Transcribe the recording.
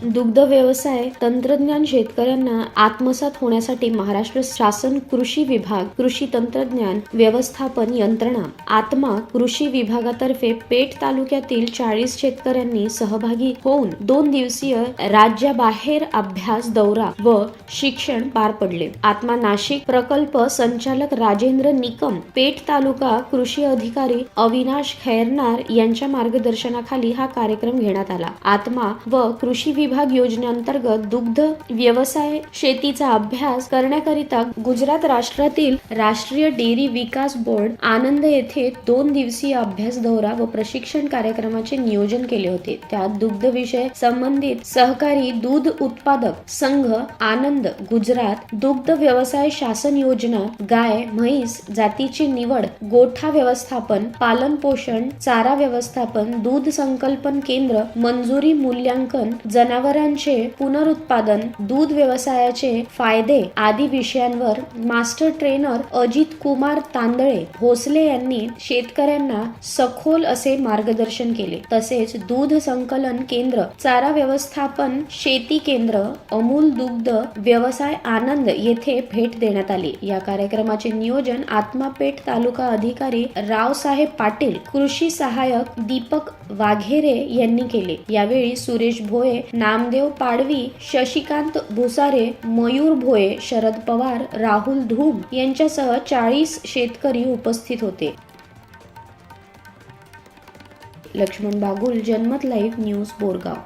दुग्ध व्यवसाय तंत्रज्ञान शेतकऱ्यांना आत्मसात होण्यासाठी महाराष्ट्र शासन कृषी विभाग कृषी तंत्रज्ञान व्यवस्थापन यंत्रणा आत्मा कृषी विभागातर्फे पेठ तालुक्यातील 40 शेतकऱ्यांनी सहभागी होऊन 2 दिवसीय राज्याबाहेर अभ्यास दौरा व शिक्षण पार पडले. आत्मा नाशिक प्रकल्प संचालक राजेंद्र निकम, पेठ तालुका कृषी अधिकारी अविनाश खैरनार यांच्या मार्गदर्शनाखाली हा कार्यक्रम घेण्यात आला. आत्मा व कृषी विभाग योजनेअंतर्गत दुग्ध व्यवसाय शेतीचा अभ्यास करण्याकरिता गुजरात राष्ट्रातील राष्ट्रीय डेअरी विकास बोर्ड आनंद येथे 2 दिवसीय अभ्यास दौरा व प्रशिक्षण कार्यक्रमाचे नियोजन केले होते. त्यात दुग्ध विषय संबंधित सहकारी दूध उत्पादक संघ आनंद गुजरात, दुग्ध व्यवसाय शासन योजना, गाय म्हैस जातीची निवड, गोठा व्यवस्थापन, पालन पोषण, चारा व्यवस्थापन, दूध संकल्पन केंद्र, मंजुरी मूल्यांकन, जनावरांचे पुनरुत्पादन, दूध व्यवसायाचे फायदे आदी विषयांवर मास्टर ट्रेनर अजित कुमार तांदळे भोसले यांनी शेतकऱ्यांना सखोल असे मार्गदर्शन केले. तसेच दूध संकलन केंद्र, चारा व्यवस्थापन शेती केंद्र, अमूल दुग्ध व्यवसाय आनंद येथे भेट देण्यात आली. या कार्यक्रमाचे नियोजन आत्मापेठ तालुका अधिकारी रावसाहेब पाटील, कृषी सहाय्यक दीपक वाघेरे यांनी केले. यावेळी सुरेश भोये, नामदेव पाडवी, शशिकांत भुसारे, मयूर भोये, शरद पवार, राहुल धूम यांच्यासह 40 शेतकरी उपस्थित होते. लक्ष्मण बागुल, जनमत लाईव्ह न्यूज, बोरगाव.